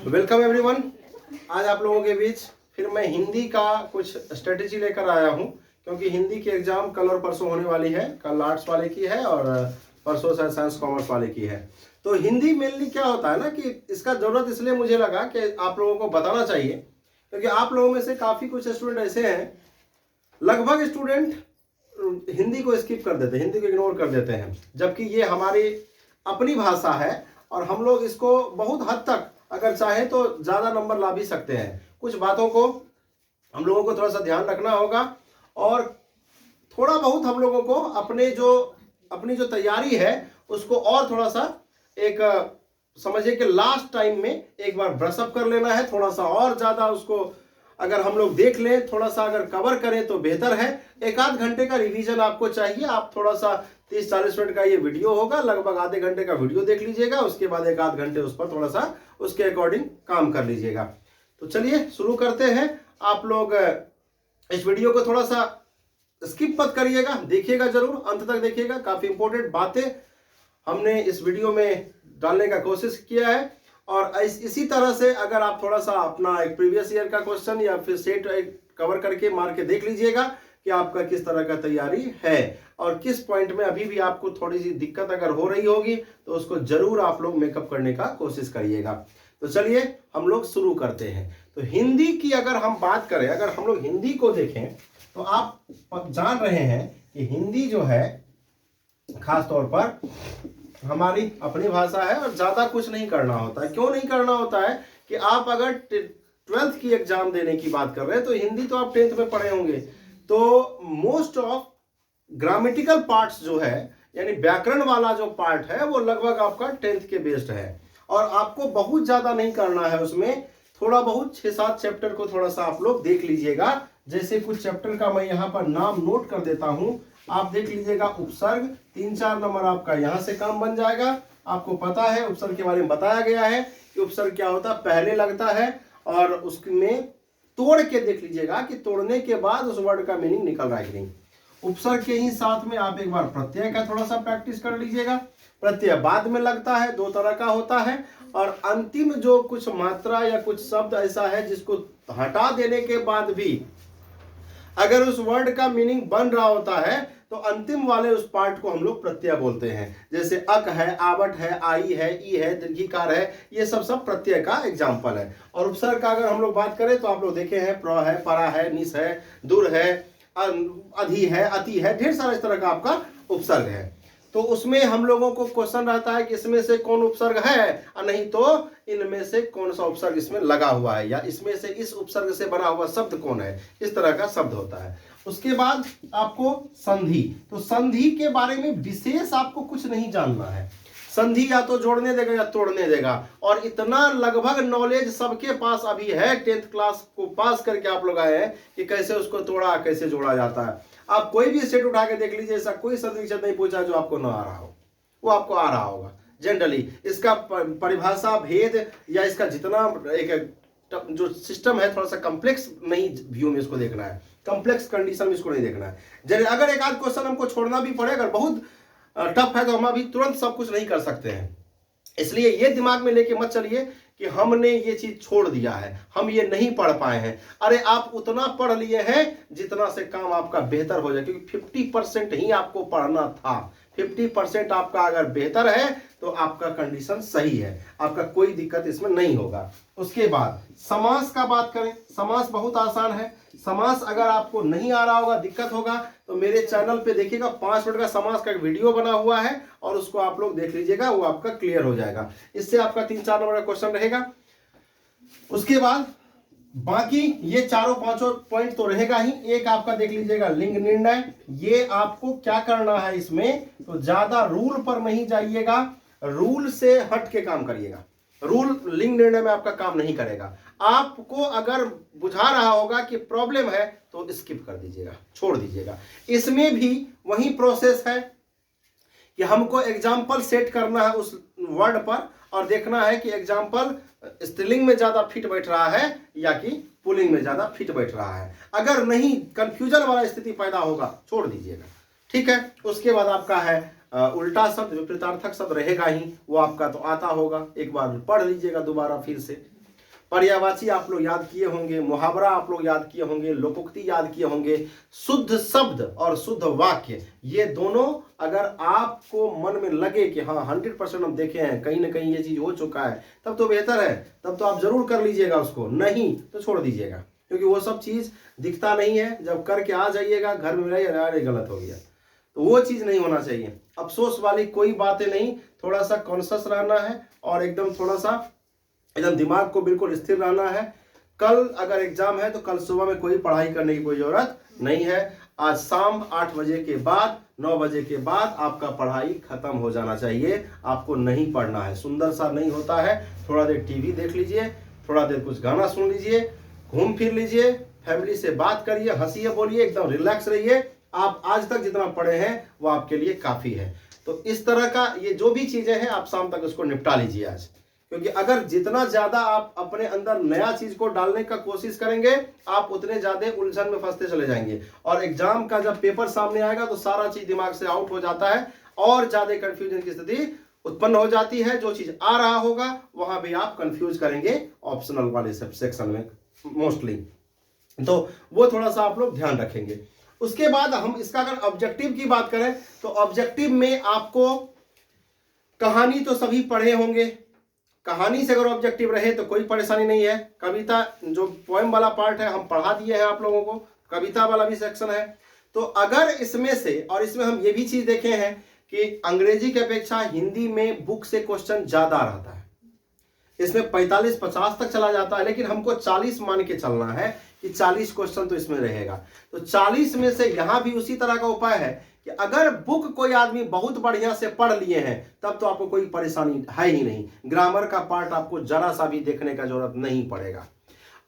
Welcome everyone. आज आप लोगों के बीच फिर मैं हिंदी का कुछ स्ट्रेटेजी लेकर आया हूं, क्योंकि हिंदी की एग्जाम कल और परसों होने वाली है। कल आर्ट्स वाले की है और परसों शायद साइंस कॉमर्स वाले की है। तो हिंदी मेनली क्या होता है ना कि इसका जरूरत इसलिए मुझे लगा कि आप लोगों को बताना चाहिए, क्योंकि आप लोगों में से काफ़ी कुछ स्टूडेंट ऐसे हैं, लगभग स्टूडेंट हिंदी को स्किप कर देते हैं, हिंदी को इग्नोर कर देते हैं, जबकि ये हमारी अपनी भाषा है और हम लोग इसको बहुत हद तक अगर चाहे तो ज़्यादा नंबर ला भी सकते हैं। कुछ बातों को हम लोगों को थोड़ा सा ध्यान रखना होगा और थोड़ा बहुत हम लोगों को अपनी जो तैयारी है उसको और थोड़ा सा एक समझिए कि लास्ट टाइम में एक बार ब्रशअप कर लेना है। थोड़ा सा और ज़्यादा उसको अगर हम लोग देख लें, थोड़ा सा अगर कवर करें तो बेहतर है। एक आध घंटे का रिवीजन आपको चाहिए। आप थोड़ा सा 30-40 मिनट का ये वीडियो होगा, लगभग आधे घंटे का वीडियो देख लीजिएगा, उसके बाद एक आध घंटे उस पर थोड़ा सा उसके अकॉर्डिंग काम कर लीजिएगा। तो चलिए शुरू करते हैं। आप लोग इस वीडियो को थोड़ा सा स्किप मत करिएगा, देखिएगा जरूर, अंत तक देखिएगा। काफी इंपॉर्टेंट बातें हमने इस वीडियो में डालने का कोशिश किया है और इसी तरह से अगर आप थोड़ा सा अपना एक प्रीवियस ईयर का क्वेश्चन या फिर सेट कवर करके मार के देख लीजिएगा कि आपका किस तरह का तैयारी है और किस पॉइंट में अभी भी आपको थोड़ी सी दिक्कत अगर हो रही होगी तो उसको जरूर आप लोग मेकअप करने का कोशिश करिएगा। तो चलिए हम लोग शुरू करते हैं। तो हिंदी की अगर हम बात करें, अगर हम लोग हिंदी को देखें तो आप जान रहे हैं कि हिंदी जो है खास तौर पर हमारी अपनी भाषा है और ज्यादा कुछ नहीं करना होता है। क्यों नहीं करना होता है कि आप अगर 12th की एग्जाम देने की बात कर रहे हैं तो हिंदी तो आप 10th में पढ़े होंगे, तो मोस्ट ऑफ ग्रामेटिकल पार्ट्स जो है यानी व्याकरण वाला जो पार्ट है वो लगभग आपका 10th के बेस्ड है और आपको बहुत ज्यादा नहीं करना है उसमें। थोड़ा बहुत 6-7 चैप्टर को थोड़ा सा आप लोग देख लीजिएगा। जैसे कुछ चैप्टर का मैं यहाँ पर नाम नोट कर देता हूं, आप देख लीजिएगा। उपसर्ग 3-4 नंबर आपका यहाँ से काम बन जाएगा। आपको पता है उपसर्ग के बारे में बताया गया है कि उपसर्ग क्या होता है, पहले लगता है और उसमें तोड़ के देख लीजिएगा कि तोड़ने के बाद उस वर्ड का मीनिंग निकल रहा है कि नहीं। उपसर्ग के ही साथ में आप एक बार प्रत्यय का थोड़ा सा प्रैक्टिस कर लीजिएगा। प्रत्यय बाद में लगता है, 2 तरह का होता है और अंतिम जो कुछ मात्रा या कुछ शब्द ऐसा है जिसको हटा देने के बाद भी अगर उस वर्ड का मीनिंग बन रहा होता है तो अंतिम वाले उस पार्ट को हम लोग प्रत्यय बोलते हैं। जैसे अक है, आवट है, आई है, ई है, दीर्घिकार है, ये सब प्रत्यय का एग्जाम्पल है। और उपसर्ग का अगर हम लोग बात करें तो आप लोग देखे हैं प्र है, परा है, निस है, दूर है, अधि है, अति है, ढेर सारा इस तरह का आपका उपसर्ग है। तो उसमें हम लोगों को क्वेश्चन रहता है कि इसमें से कौन उपसर्ग है और नहीं तो इनमें से कौन सा उपसर्ग इसमें लगा हुआ है या इसमें से इस उपसर्ग से बना हुआ शब्द कौन है, इस तरह का शब्द होता है। उसके बाद आपको संधि, तो संधि के बारे में विशेष आपको कुछ नहीं जानना है। संधि या तो जोड़ने देगा या तोड़ने देगा और इतना लगभग नॉलेज सबके पास अभी है। 10th क्लास को पास करके आप लोग आए हैं कि कैसे उसको तोड़ा कैसे जोड़ा जाता है। आप कोई भी सेट उठा के देख लीजिए, ऐसा कोई संदिग्ध नहीं पूछा जो आपको ना आ रहा हो, वो आपको आ रहा होगा जनरली। इसका परिभाषा भेद या इसका जितना एक जो सिस्टम है थोड़ा सा कॉम्प्लेक्स नहीं व्यू में इसको देखना है, कॉम्प्लेक्स कंडीशन में इसको नहीं देखना है। जैसे अगर एक आध क्वेश्चन हमको छोड़ना भी पड़े, अगर बहुत टफ है तो हम अभी तुरंत सब कुछ नहीं कर सकते हैं। इसलिए ये दिमाग में लेके मत चलिए कि हमने ये चीज छोड़ दिया है, हम ये नहीं पढ़ पाए हैं। अरे आप उतना पढ़ लिए हैं जितना से काम आपका बेहतर हो जाए, क्योंकि 50% ही आपको पढ़ना था। 50% आपका अगर बेहतर है तो आपका कंडीशन सही है, आपका कोई दिक्कत इसमें नहीं होगा। उसके बाद समास का बात करें, समास बहुत आसान है। समास अगर आपको नहीं आ रहा होगा, दिक्कत होगा, तो मेरे चैनल पे देखिएगा 5 मिनट का समास का एक वीडियो बना हुआ है और उसको आप लोग देख लीजिएगा, वो आपका क्लियर हो जाएगा। इससे आपका 3-4 नंबर का क्वेश्चन रहेगा। उसके बाद बाकी ये 4-5 पॉइंट तो रहेगा ही। एक आपका देख लीजिएगा लिंग निर्णय। ये आपको क्या करना है इसमें, तो ज्यादा रूल पर नहीं जाइएगा, रूल से हट के काम करिएगा। रूल लिंग निर्णय में आपका काम नहीं करेगा। आपको अगर बुझा रहा होगा कि प्रॉब्लम है तो स्किप कर दीजिएगा, छोड़ दीजिएगा। इसमें भी वही प्रोसेस है कि हमको एग्जाम्पल सेट करना है उस वर्ड पर और देखना है कि एग्जाम्पल स्त्रीलिंग में ज्यादा फिट बैठ रहा है या कि पुल्लिंग में ज्यादा फिट बैठ रहा है। अगर नहीं, कंफ्यूजन वाला स्थिति पैदा होगा, छोड़ दीजिएगा, ठीक है। उसके बाद आपका है उल्टा शब्द विपरीतार्थक शब्द रहेगा ही, वो आपका तो आता होगा, एक बार पढ़ लीजिएगा दोबारा फिर से। पर्यायवाची आप लोग याद किए होंगे, मुहावरा आप लोग याद किए होंगे, लोकोक्ति याद किए होंगे, शुद्ध शब्द और शुद्ध वाक्य, ये दोनों अगर आपको मन में लगे कि हाँ 100% हम देखे हैं, कहीं ना कहीं ये चीज हो चुका है, तब तो बेहतर है, तब तो आप जरूर कर लीजिएगा उसको, नहीं तो छोड़ दीजिएगा, क्योंकि वो सब चीज दिखता नहीं है। जब करके आ जाइएगा घर में मिलाइए, अरे गलत हो गया, तो वो चीज नहीं होना चाहिए। अफसोस वाली कोई बातें नहीं, थोड़ा सा कॉन्शियस रहना है और एकदम थोड़ा सा एकदम दिमाग को बिल्कुल स्थिर रहना है। कल अगर एग्जाम है तो कल सुबह में कोई पढ़ाई करने की कोई जरूरत नहीं है। आज शाम 8 बजे के बाद 9 बजे के बाद आपका पढ़ाई खत्म हो जाना चाहिए, आपको नहीं पढ़ना है। सुंदर सा नहीं होता है, थोड़ा देर टीवी देख लीजिए, थोड़ा देर कुछ गाना सुन लीजिए, घूम फिर लीजिए, फैमिली से बात करिए, हंसिए, बोलिए, एकदम रिलैक्स रहिए। आप आज तक जितना पढ़े हैं वो आपके लिए काफी है। तो इस तरह का ये जो भी चीजें हैं आप शाम तक उसको निपटा लीजिए आज, क्योंकि अगर जितना ज्यादा आप अपने अंदर नया चीज को डालने का कोशिश करेंगे आप उतने ज्यादा उलझन में फंसते चले जाएंगे, और एग्जाम का जब पेपर सामने आएगा तो सारा चीज दिमाग से आउट हो जाता है और ज्यादा कंफ्यूजन की स्थिति उत्पन्न हो जाती है। जो चीज आ रहा होगा वहां भी आप कंफ्यूज करेंगे ऑप्शनल वाले सेक्शन में मोस्टली, तो वो थोड़ा सा आप लोग ध्यान रखेंगे। उसके बाद हम इसका अगर ऑब्जेक्टिव की बात करें तो ऑब्जेक्टिव में आपको कहानी तो सभी पढ़े होंगे, कहानी से अगर ऑब्जेक्टिव रहे तो कोई परेशानी नहीं है। कविता जो पोएम वाला पार्ट है हम पढ़ा दिए हैं आप लोगों को, कविता वाला भी सेक्शन है। तो अगर इसमें से, और इसमें हम ये भी चीज देखे हैं कि अंग्रेजी की अपेक्षा हिंदी में बुक से क्वेश्चन ज्यादा रहता है, इसमें 45-50 तक चला जाता है, लेकिन हमको 40 मान के चलना है कि 40 क्वेश्चन तो इसमें रहेगा। तो 40 में से यहां भी उसी तरह का उपाय है कि अगर बुक कोई आदमी बहुत बढ़िया से पढ़ लिए हैं तब तो आपको कोई परेशानी है ही नहीं, ग्रामर का पार्ट आपको जरा सा भी देखने का जरूरत नहीं पड़ेगा।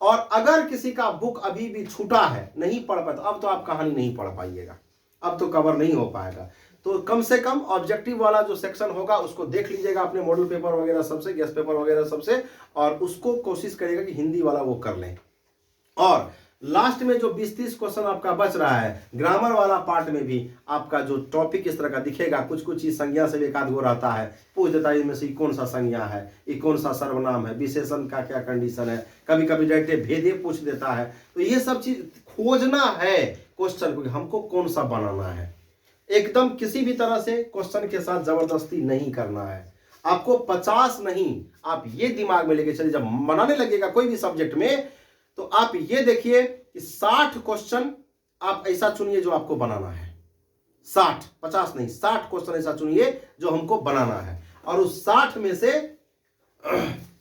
और अगर किसी का बुक अभी भी छूटा है, नहीं पढ़ पाता, अब तो आप कहानी नहीं पढ़ पाइएगा, अब तो कवर नहीं हो पाएगा। तो कम से कम ऑब्जेक्टिव वाला जो सेक्शन होगा उसको देख लीजिएगा अपने मॉडल पेपर वगैरह सबसे, गेस्ट पेपर वगैरह सबसे, और उसको कोशिश करिएगा कि हिंदी वाला वो कर लें। और लास्ट में जो 20-30 क्वेश्चन आपका बच रहा है ग्रामर वाला पार्ट में भी आपका जो टॉपिक इस तरह का दिखेगा, कुछ कुछ चीज संज्ञा से भी एक आध गो रहता है, पूछ देता है इनमें से कौन सा संज्ञा है, ये कौन सा सर्वनाम है, विशेषण का क्या कंडीशन है, कभी कभी डायरेक्ट भेदे पूछ देता है। तो ये सब चीज खोजना है क्वेश्चन को, हमको कौन सा बनाना है। एकदम किसी भी तरह से क्वेश्चन के साथ जबरदस्ती नहीं करना है। आपको 50 नहीं, आप ये दिमाग में लेके चलिए, जब बनाने लगेगा कोई भी सब्जेक्ट में तो आप ये देखिए कि 60 क्वेश्चन आप ऐसा चुनिए जो आपको बनाना है। 60, 50 नहीं, 60 क्वेश्चन ऐसा चुनिए जो हमको बनाना है। और उस 60 में से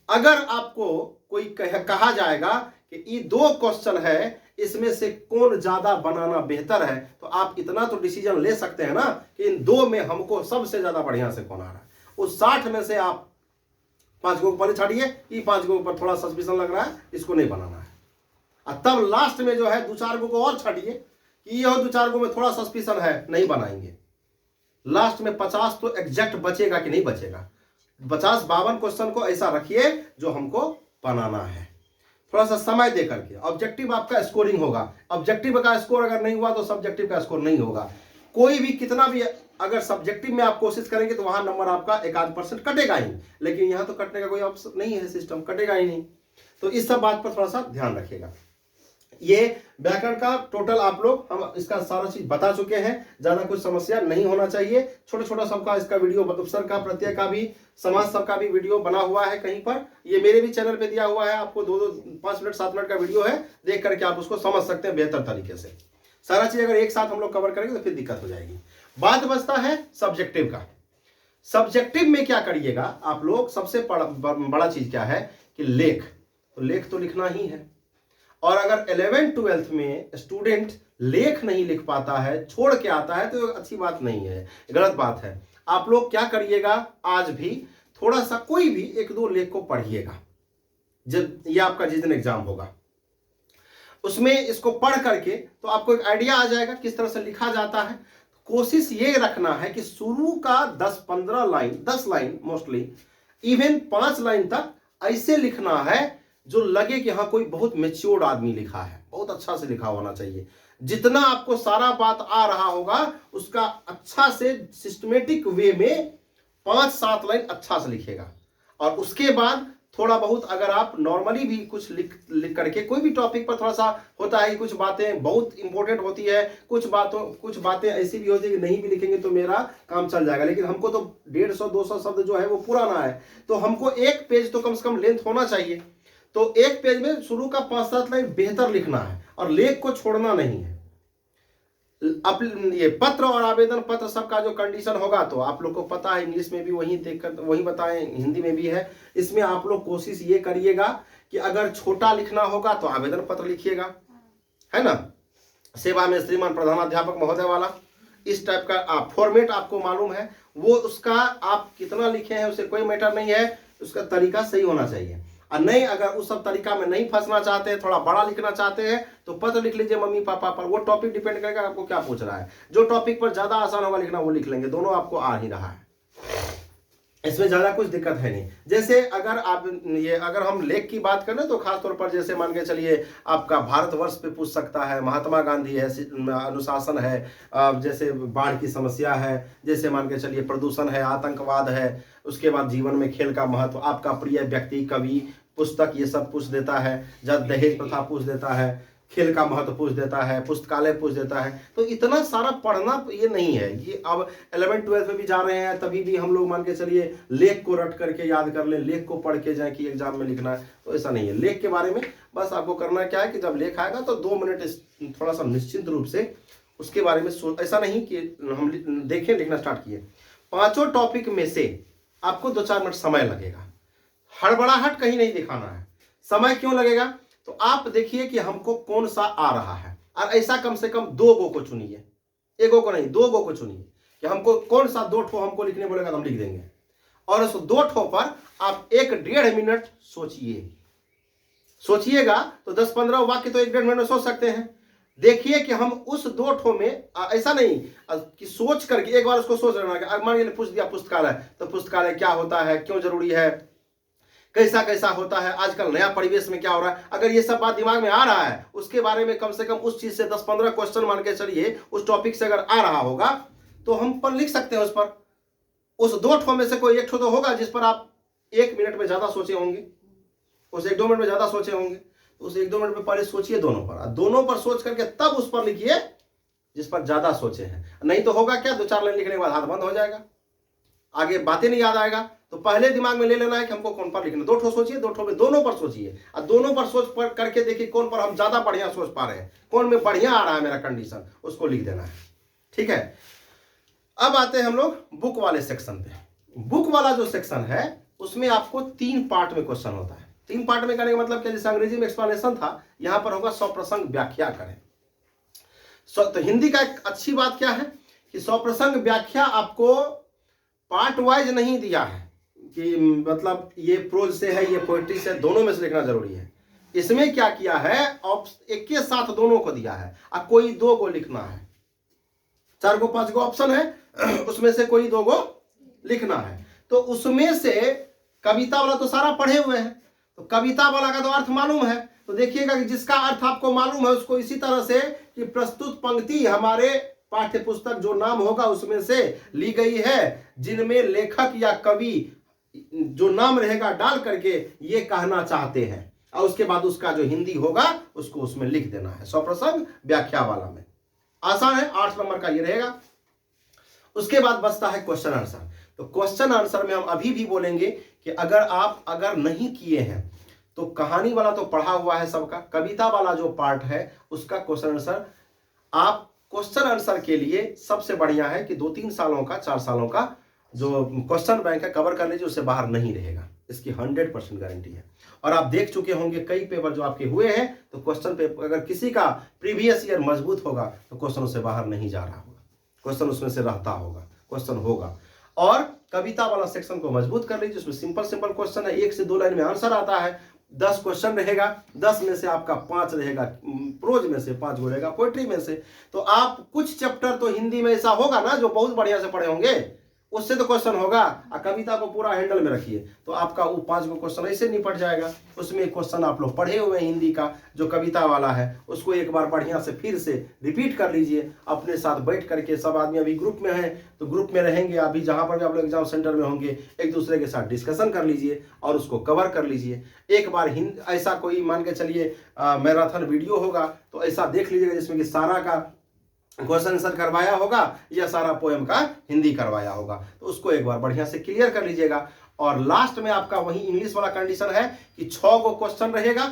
अगर आपको कोई कहा जाएगा कि ये 2 क्वेश्चन है, इसमें से कौन ज्यादा बनाना बेहतर है, तो आप इतना तो डिसीजन ले सकते हैं ना कि इन 2 में हमको सबसे ज्यादा बढ़िया से कौन आ रहा है। उस 60 में से आप 5 को ऊपर छाड़िए, ये 5 को ऊपर थोड़ा सस्पिशन लग रहा है, इसको नहीं बनाना है। और तब लास्ट में जो है 2-4 को और छाड़िए कि ये 2-4 में थोड़ा सस्पिशन है, नहीं बनाएंगे। लास्ट में 50 तो एग्जैक्ट बचेगा कि नहीं बचेगा। 50-52 क्वेश्चन को ऐसा रखिए जो हमको बनाना है, थोड़ा सा समय दे करके। ऑब्जेक्टिव आपका स्कोरिंग होगा, ऑब्जेक्टिव का स्कोर अगर नहीं हुआ तो सब्जेक्टिव का स्कोर नहीं होगा। कोई भी कितना भी अगर सब्जेक्टिव में आप कोशिश करेंगे तो वहां नंबर आपका 1-8% कटेगा ही, लेकिन यहां तो कटने का कोई ऑप्शन नहीं है, सिस्टम कटेगा ही नहीं। तो इस सब बात पर थोड़ा सा ध्यान रखिएगा। ये व्याकरण का टोटल आप लोग हम इसका सारा चीज बता चुके हैं, ज्यादा कुछ समस्या नहीं होना चाहिए। छोटा छोटा सबका इसका वीडियो, उपसर्ग का, प्रत्यय का भी, समास सबका भी वीडियो बना हुआ है कहीं पर, ये मेरे भी चैनल पे दिया हुआ है। आपको 5 मिनट 7 मिनट का वीडियो है, देख करके आप उसको समझ सकते हैं बेहतर तरीके से। सारा चीज अगर एक साथ हम लोग कवर करेंगे तो फिर दिक्कत हो जाएगी। बात बचता है सब्जेक्टिव का। सब्जेक्टिव में क्या करिएगा आप लोग, सबसे बड़ा चीज क्या है कि लेख, तो लेख तो लिखना ही है। और अगर 11th-12th में स्टूडेंट लेख नहीं लिख पाता है, छोड़ के आता है, तो अच्छी बात नहीं है, गलत बात है। आप लोग क्या करिएगा, आज भी थोड़ा सा कोई भी 1-2 लेख को पढ़िएगा। जब ये आपका जिस दिन एग्जाम होगा उसमें इसको पढ़ करके तो आपको एक आइडिया आ जाएगा किस तरह से लिखा जाता है। कोशिश ये रखना है कि शुरू का 10-15 line, 10 line mostly, even 5 line तक ऐसे लिखना है जो लगे कि हाँ कोई बहुत मैच्योर्ड आदमी लिखा है, बहुत अच्छा से लिखा होना चाहिए। जितना आपको सारा बात आ रहा होगा उसका अच्छा से सिस्टमेटिक वे में 5-7 लाइन अच्छा से लिखेगा। और उसके बाद थोड़ा बहुत अगर आप नॉर्मली भी कुछ लिख करके, कोई भी टॉपिक पर थोड़ा सा होता है कि कुछ बातें बहुत इंपॉर्टेंट होती है, कुछ बातें ऐसी भी होती है कि नहीं भी लिखेंगे तो मेरा काम चल जाएगा, लेकिन हमको तो 150-200 शब्द जो है वो पुराना है, तो हमको एक पेज तो कम से कम लेंथ होना चाहिए। तो एक पेज में शुरू का 5-7 लाइन बेहतर लिखना है और लेख को छोड़ना नहीं है। अब ये पत्र और आवेदन पत्र सबका जो कंडीशन होगा तो आप लोग को पता है, इंग्लिश में भी वही देखकर वही बताएं, हिंदी में भी है। इसमें आप लोग कोशिश ये करिएगा कि अगर छोटा लिखना होगा तो आवेदन पत्र लिखिएगा, है ना, सेवा में श्रीमान प्रधानाध्यापक महोदय वाला, इस टाइप का आप फॉर्मेट आपको मालूम है, वो उसका आप कितना लिखे हैं उससे कोई मैटर नहीं है, उसका तरीका सही होना चाहिए। और नहीं, अगर उस सब तरीका में नहीं फंसना चाहते हैं, थोड़ा बड़ा लिखना चाहते हैं, तो पत्र लिख लीजिए मम्मी पापा पर। वो टॉपिक डिपेंड करेगा आपको क्या पूछ रहा है, जो टॉपिक पर ज्यादा आसान होगा लिखना वो लिख लेंगे, दोनों आपको आ ही रहा है, इसमें ज्यादा कुछ दिक्कत है नहीं। जैसे अगर हम लेख की बात करें तो खासतौर पर जैसे मान के चलिए आपका भारतवर्ष पे पूछ सकता है, महात्मा गांधी है, अनुशासन है, जैसे बाढ़ की समस्या है, जैसे मान के चलिए प्रदूषण है, आतंकवाद है, उसके बाद जीवन में खेल का महत्व, आपका प्रिय व्यक्ति, कवि, पुस्तक, ये सब पूछ देता है, जब दहेज प्रथा पूछ देता है, खेल का महत्व पूछ देता है, पुस्तकालय पूछ देता है। तो इतना सारा पढ़ना ये नहीं है, ये अब 11th-12th में भी जा रहे हैं तभी भी हम लोग मान के चलिए लेख को रट करके याद कर लें, लेख को पढ़ के जाए कि एग्जाम में लिखना है, तो ऐसा नहीं है। लेख के बारे में बस आपको करना क्या है कि जब लेख आएगा तो 2 मिनट थोड़ा सा निश्चिंत रूप से उसके बारे में ऐसा नहीं कि हम देखें लिखना स्टार्ट किए, 5 टॉपिक में से आपको 2-4 मिनट समय लगेगा, हड़बड़ाहट कहीं नहीं दिखाना है। समय क्यों लगेगा, तो आप देखिए कि हमको कौन सा आ रहा है, और ऐसा कम से कम 2 गो को चुनिए, 1 गो को नहीं 2 गो को चुनिए कि हमको कौन सा 2 ठो हमको लिखने बोलेगा तो हम लिख देंगे। और उस 2 ठो पर आप 1-1.5 मिनट सोचिएगा तो 10-15 वाक्य तो 1-1.5 मिनट में सोच सकते हैं। देखिए कि हम उस 2 ठो में ऐसा नहीं कि सोच करके एक बार उसको सोच लेना, मान लीजिए पूछ दिया पुस्तकालय, तो पुस्तकालय क्या होता है, क्यों जरूरी है, कैसा कैसा होता है, आजकल नया परिवेश में क्या हो रहा है, अगर ये सब बात दिमाग में आ रहा है, उसके बारे में कम से कम उस चीज से 10-15 क्वेश्चन मान के चलिए, उस टॉपिक से अगर आ रहा होगा तो हम पर लिख सकते हैं उस पर। उस 2 ठो में से कोई 1 ठो तो होगा जिस पर आप 1 मिनट में ज्यादा सोचे होंगे, उस 1-2 मिनट में ज्यादा सोचे होंगे, तो उस 1-2 मिनट में पहले सोचिए दोनों पर, दोनों पर सोच करके तब उस पर लिखिए जिस पर ज्यादा सोचे हैं। नहीं तो होगा क्या, 2-4 लाइन लिखने के बाद हाथ बंद हो जाएगा, आगे बातें नहीं याद आएगा। तो पहले दिमाग में ले लेना है कि हमको कौन पर लिखना, 2 ठो सोचिए, 2 ठो में दोनों पर सोचिए, और दोनों पर सोच पर करके देखिए कौन पर हम ज्यादा बढ़िया सोच पा रहे हैं, कौन में बढ़िया आ रहा है मेरा कंडीशन, उसको लिख देना है। ठीक है, अब आते हैं हम लोग बुक वाले सेक्शन पे। बुक वाला जो सेक्शन है उसमें आपको 3 पार्ट में क्वेश्चन होता है। 3 पार्ट में करने का मतलब क्या, जैसे अंग्रेजी में एक्सप्लेनेशन था, यहां पर होगा सप्रसंग व्याख्या करें। तो हिंदी का एक अच्छी बात क्या है कि सप्रसंग व्याख्या आपको पार्ट वाइज नहीं दिया है कि मतलब ये प्रोज से है, ये पोएट्री से, दोनों में से लिखना जरूरी है। इसमें क्या किया है, एक के साथ दोनों को दिया है, अब कोई 2 को लिखना है, 4 को 5 को ऑप्शन है, उसमें से कोई 2 को लिखना है। तो उसमें से कविता वाला तो सारा पढ़े हुए हैं, तो कविता वाला का तो अर्थ मालूम है, तो देखिएगा कि जिसका अर्थ आपको मालूम है उसको इसी तरह से कि प्रस्तुत पंक्ति हमारे पाठ्य पुस्तक जो नाम होगा उसमें से ली गई है, जिनमें लेखक या कवि जो नाम रहेगा डाल करके ये कहना चाहते हैं, और उसके बाद उसका जो हिंदी होगा उसको उसमें लिख देना है। सप्रसंग व्याख्या वाला में आसान है, 8 नंबर का ये रहेगा। उसके बाद बचता है क्वेश्चन आंसर। तो क्वेश्चन आंसर में हम अभी भी बोलेंगे कि अगर नहीं किए हैं तो कहानी वाला तो पढ़ा हुआ है सबका, कविता वाला जो पार्ट है उसका क्वेश्चन आंसर आप क्वेश्चन आंसर के लिए सबसे बढ़िया है कि 2-3 सालों का 4 सालों का जो क्वेश्चन बैंक है कवर कर लीजिए, उससे बाहर नहीं रहेगा, इसकी 100% गारंटी है। और आप देख चुके होंगे कई पेपर जो आपके हुए हैं, तो क्वेश्चन पेपर अगर किसी का प्रीवियस ईयर मजबूत होगा तो क्वेश्चन उससे बाहर नहीं जा रहा होगा, क्वेश्चन उसमें से रहता होगा, क्वेश्चन होगा। और कविता वाला सेक्शन को मजबूत कर लीजिए, उसमें सिंपल क्वेश्चन है, 1 से 2 लाइन में आंसर आता है, 10 क्वेश्चन रहेगा, 10 में से आपका 5 रहेगा प्रोज में से, 5 रहेगा पोएट्री में से। तो आप कुछ चैप्टर तो हिंदी में ऐसा होगा ना जो बहुत बढ़िया से पढ़े होंगे, उससे तो क्वेश्चन होगा। कविता को पूरा हैंडल में रखिए तो आपका वो 5 गो क्वेश्चन ऐसे निपट जाएगा। उसमें एक क्वेश्चन आप लोग पढ़े हुए हैं हिंदी का जो कविता वाला है, उसको एक बार बढ़िया से फिर से रिपीट कर लीजिए अपने साथ बैठ करके। सब आदमी अभी ग्रुप में है तो ग्रुप में रहेंगे, अभी जहां पर भी आप लोग एग्जाम सेंटर में होंगे एक दूसरे के साथ डिस्कशन कर लीजिए और उसको कवर कर लीजिए। एक बार ऐसा कोई मान के चलिए मैराथन वीडियो होगा तो ऐसा देख लीजिएगा जिसमें कि सारा का क्वेश्चन आंसर करवाया होगा या सारा पोएम का हिंदी करवाया होगा, तो उसको एक बार बढ़िया से क्लियर कर लीजिएगा। और लास्ट में आपका वही इंग्लिश वाला कंडीशन है कि 6 गो क्वेश्चन रहेगा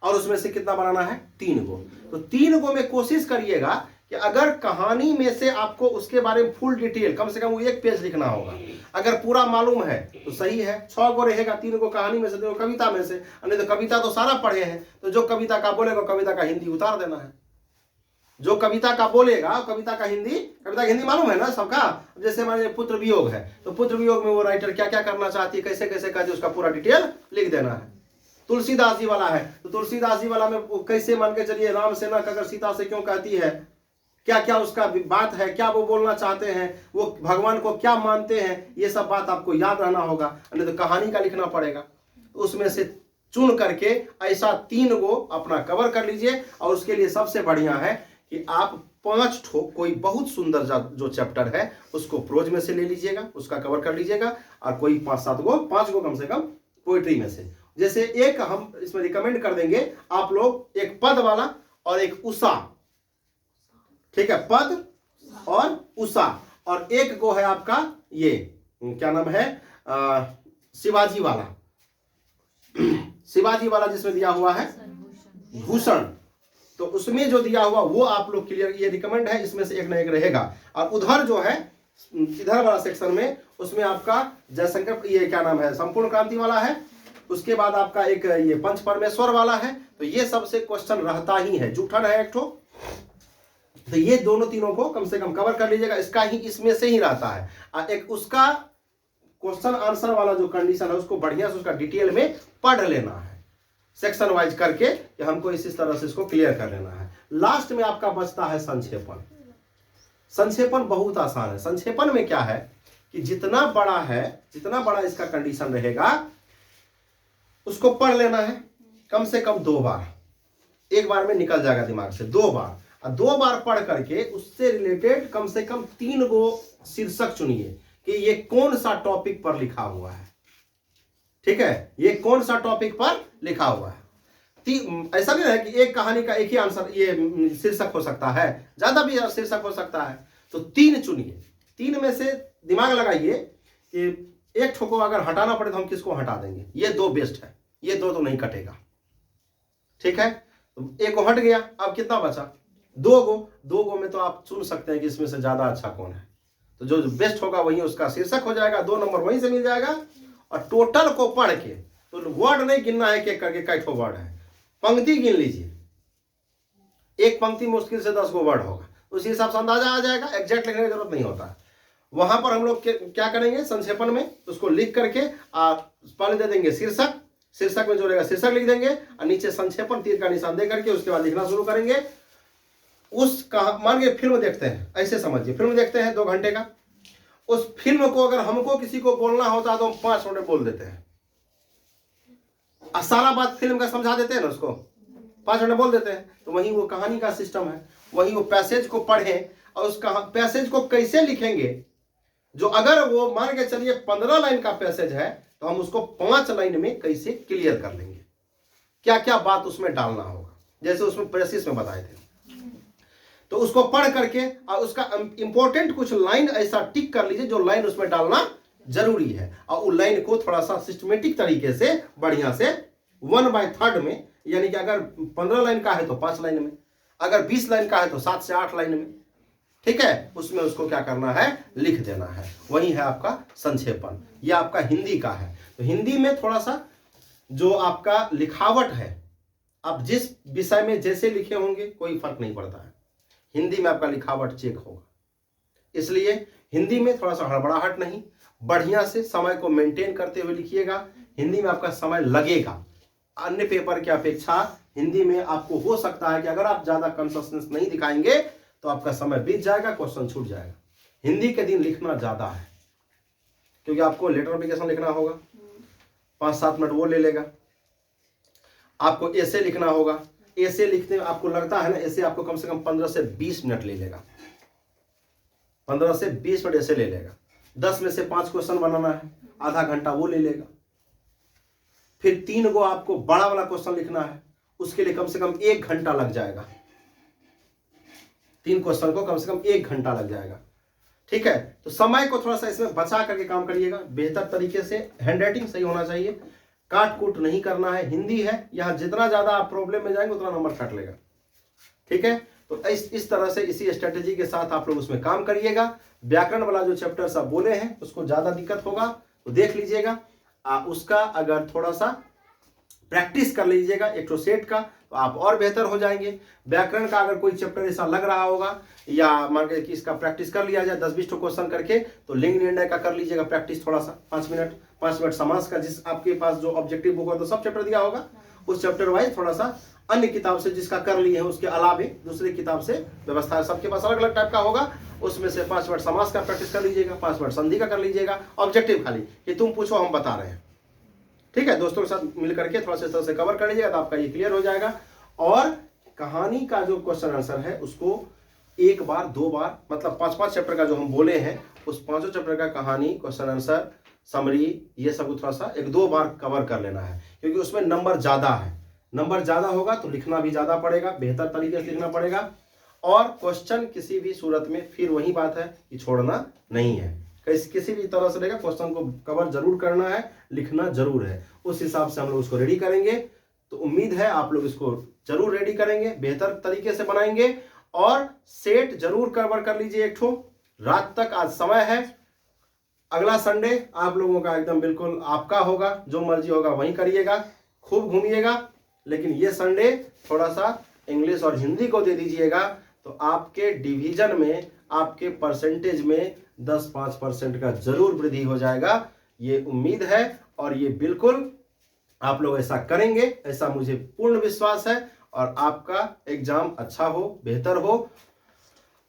और उसमें से कितना बनाना है 3 गो। तो 3 गो में कोशिश करिएगा कि अगर कहानी में से आपको उसके बारे में फुल डिटेल कम से कम वो 1 पेज लिखना होगा। अगर पूरा मालूम है तो सही है, 6 गो रहेगा, 3 गो कहानी में से, 3 गो कविता में से। नहीं तो कविता तो सारा पढ़े हैं तो जो कविता का बोलेगा कविता का हिंदी उतार देना है। जो कविता का बोलेगा कविता का हिंदी मालूम है ना सबका। जैसे हमारे पुत्र वियोग है तो पुत्र वियोग में वो राइटर क्या क्या करना चाहती है, कैसे कैसे कहती है, उसका पूरा डिटेल लिख देना है। तुलसीदास जी वाला है तो तुलसीदास जी वाला में कैसे मान के चलिए राम सेना अगर सीता से क्यों कहती है, क्या क्या उसका बात है, क्या वो बोलना चाहते हैं, वो भगवान को क्या मानते हैं, ये सब बात आपको याद रहना होगा। नहीं तो कहानी का लिखना पड़ेगा। तो उसमें से चुन करके ऐसा 3 गो अपना कवर कर लीजिए। और उसके लिए सबसे बढ़िया है कि आप 5 ठो कोई बहुत सुंदर जो चैप्टर है उसको प्रोज में से ले लीजिएगा, उसका कवर कर लीजिएगा। और कोई 5 गो कम से कम पोइट्री में से। जैसे एक हम इसमें रिकमेंड कर देंगे आप लोग एक पद वाला और एक उषा, ठीक है, पद और उषा। और एक गो है आपका ये क्या नाम है शिवाजी वाला, शिवाजी वाला जिसमें दिया हुआ है भूषण। तो उसमें जो दिया हुआ वो आप लोग क्लियर, ये रिकमेंड है, इसमें से एक ना एक रहेगा। और उधर जो है इधर वाला सेक्शन में उसमें आपका जयशंकर ये क्या नाम है संपूर्ण क्रांति वाला है। उसके बाद आपका एक ये पंच परमेश्वर वाला है। तो ये सबसे क्वेश्चन रहता ही है। जूठन है एक ठो, तो ये दोनों तीनों को कम से कम कवर कर लीजिएगा। इसका ही इसमें से ही रहता है। और एक उसका क्वेश्चन आंसर वाला जो कंडीशन है उसको बढ़िया से उसका डिटेल में पढ़ लेना है सेक्शन वाइज करके कि हमको इस तरह से इसको क्लियर कर लेना है। लास्ट में आपका बचता है संक्षेपण। संक्षेपण बहुत आसान है। संक्षेपण में क्या है कि जितना बड़ा इसका कंडीशन रहेगा उसको पढ़ लेना है कम से कम 2 बार। एक बार में निकल जाएगा दिमाग से, 2 बार। और 2 बार पढ़ करके उससे रिलेटेड कम से कम 3 गो शीर्षक चुनिए कि ये कौन सा टॉपिक पर लिखा हुआ है। ठीक है, ये कौन सा टॉपिक पर लिखा हुआ है। ऐसा नहीं है कि एक कहानी का एक ही आंसर ये शीर्षक हो सकता है, ज्यादा भी शीर्षक हो सकता है। तो 3 चुनिए। 3 में से दिमाग लगाइए कि एक ठोको अगर हटाना पड़े तो हम किसको हटा देंगे। ये 2 बेस्ट है, ये 2 तो नहीं कटेगा। ठीक है, तो एक को हट गया, अब कितना बचा 2 गो में तो आप चुन सकते हैं कि इसमें से ज्यादा अच्छा कौन है। तो जो बेस्ट होगा वही उसका शीर्षक हो जाएगा, 2 नंबर वहीं से मिल जाएगा। और टोटल को पढ़ के तो वर्ड नहीं गिनना है कि करके कैठो वर्ड है, पंक्ति गिन लीजिए। एक पंक्ति मुश्किल से 10 गो वर्ड होगा, उसी हिसाब से अंदाजा आ जाएगा। एग्जैक्ट लिखने की जरूरत नहीं होता। वहां पर हम लोग क्या करेंगे संक्षेपण में उसको लिख करके पहले दे देंगे शीर्षक में जो रहेगा शीर्षक लिख देंगे और नीचे संक्षेपण तीर का निशान दे करके उसके बाद लिखना शुरू करेंगे। मान के फिल्म देखते हैं, ऐसे समझिए फिल्म देखते हैं 2 घंटे का। उस फिल्म को अगर हमको किसी को बोलना होता है तो हम 5 मिनट बोल देते हैं। सारा बात फिल्म का समझा देते हैं ना, उसको 5 मिनट बोल देते हैं। तो वही वो कहानी का सिस्टम है, वही वो पैसेज को पढ़ें और उस पैसेज को कैसे लिखेंगे। जो अगर वो मान के चलिए 15 लाइन का पैसेज है तो हम उसको 5 लाइन में कैसे क्लियर कर लेंगे, क्या क्या बात उसमें डालना होगा, जैसे उसमें प्रेसिस में बताए थे। तो उसको पढ़ करके और उसका इंपॉर्टेंट कुछ लाइन ऐसा टिक कर लीजिए जो लाइन उसमें डालना जरूरी है। और उस लाइन को थोड़ा सा सिस्टमेटिक तरीके से बढ़िया से 1/3 में, यानी कि अगर 15 लाइन का है तो 5 लाइन में, अगर 20 लाइन का है तो 7 से 8 लाइन में। ठीक है, उसमें उसको क्या करना है लिख देना है। वही है आपका संक्षेपण। यह आपका हिंदी का है। तो हिंदी में थोड़ा सा जो आपका लिखावट है, आप जिस विषय में जैसे लिखे होंगे कोई फर्क नहीं पड़ता है, हिंदी में आपका लिखावट चेक होगा। इसलिए हिंदी में थोड़ा सा हड़बड़ाहट नहीं, बढ़िया से समय को मेंटेन करते हुए लिखिएगा। हिंदी में आपका समय लगेगा। अन्य पेपर की अपेक्षा हिंदी में आपको हो सकता है कि अगर आप ज्यादा कंसिस्टेंस नहीं दिखाएंगे तो आपका समय बीत जाएगा, क्वेश्चन छूट जाएगा। हिंदी के दिन लिखना ज्यादा है, क्योंकि आपको लेटर एप्लीकेशन लिखना होगा, 5-7 मिनट वो ले लेगा। आपको ऐसे लिखना होगा, ऐसे लिखने में आपको लगता है ना, ऐसे आपको कम से कम 15 से 20 मिनट ले लेगा, 15 से 20 मिनट ऐसे ले लेगा। 10 में से 5 क्वेश्चन बनाना है, आधा घंटा वो ले लेगा। फिर 3 को आपको बड़ा वाला क्वेश्चन लिखना है, उसके लिए कम से कम 1 घंटा लग जाएगा। 3 क्वेश्चन को कम से कम 1 घंटा लग जाएगा। ठीक है, तो समय को थोड़ा सा इसमें बचा करके काम करिएगा, बेहतर तरीके से। हैंडराइटिंग सही होना चाहिए, काट कूट नहीं करना है। हिंदी है, यहाँ जितना ज्यादा आप प्रॉब्लम में जाएंगे उतना नंबर काट लेगा। ठीक है, तो इस तरह से इसी स्ट्रेटेजी के साथ आप लोग उसमें काम करिएगा। व्याकरण वाला जो चैप्टर सब बोले हैं उसको ज्यादा दिक्कत होगा तो देख लीजिएगा, उसका अगर थोड़ा सा प्रैक्टिस कर लीजिएगा एक सेट का, तो आप और बेहतर हो जाएंगे। व्याकरण का अगर कोई चैप्टर ऐसा लग रहा होगा, या मान के कि इसका प्रैक्टिस कर लिया जाए 10-20 क्वेश्चन करके, तो लिंग निर्णय का कर लीजिएगा प्रैक्टिस थोड़ा सा, 5 मिनट। समास का जिस आपके पास जो ऑब्जेक्टिव बुक हो तो सब चैप्टर दिया होगा, उस चैप्टर वाइज थोड़ा सा अन्य किताब से जिसका कर लिए हैं उसके अलावे दूसरी किताब से व्यवस्था है, सबके पास अलग अलग टाइप का होगा, उसमें से 5 मिनट समास का प्रैक्टिस कर लीजिएगा, 5 मिनट संधि का कर लीजिएगा। ऑब्जेक्टिव खाली कि तुम पूछो हम बता रहे हैं। ठीक है, दोस्तों के साथ मिलकर के थोड़ा सा इस तरह से कवर कर लीजिएगा तो आपका ये क्लियर हो जाएगा। और कहानी का जो क्वेश्चन आंसर है उसको 1 बार 2 बार, मतलब 5-5 चैप्टर का जो हम बोले हैं उस 5 चैप्टर का कहानी, क्वेश्चन आंसर, समरी, ये सब थोड़ा सा 1-2 बार कवर कर लेना है, क्योंकि उसमें नंबर ज्यादा है। नंबर ज्यादा होगा तो लिखना भी ज्यादा पड़ेगा, बेहतर तरीके से लिखना पड़ेगा। और क्वेश्चन किसी भी सूरत में फिर वही बात है कि छोड़ना नहीं है, किसी भी तरह से लेगा क्वेश्चन को कवर जरूर करना है, लिखना जरूर है। उस हिसाब से हम लोग उसको रेडी करेंगे, तो उम्मीद है आप लोग इसको जरूर रेडी करेंगे, बेहतर तरीके से बनाएंगे। और सेट जरूर कवर कर लीजिए एक ठो, रात तक आज समय है। अगला संडे आप लोगों का एकदम बिल्कुल आपका होगा, जो मर्जी होगा वही करिएगा, खूब घूमिएगा। लेकिन ये संडे थोड़ा सा इंग्लिश और हिंदी को दे दीजिएगा, तो आपके डिवीजन में, आपके परसेंटेज में 10-5% का जरूर वृद्धि हो जाएगा, ये उम्मीद है। और ये बिल्कुल आप लोग ऐसा करेंगे, ऐसा मुझे पूर्ण विश्वास है। और आपका एग्जाम अच्छा हो, बेहतर हो,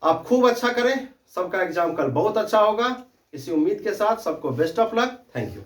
आप खूब अच्छा करें, सबका एग्जाम कल बहुत अच्छा होगा। इसी उम्मीद के साथ सबको best of luck. Thank you.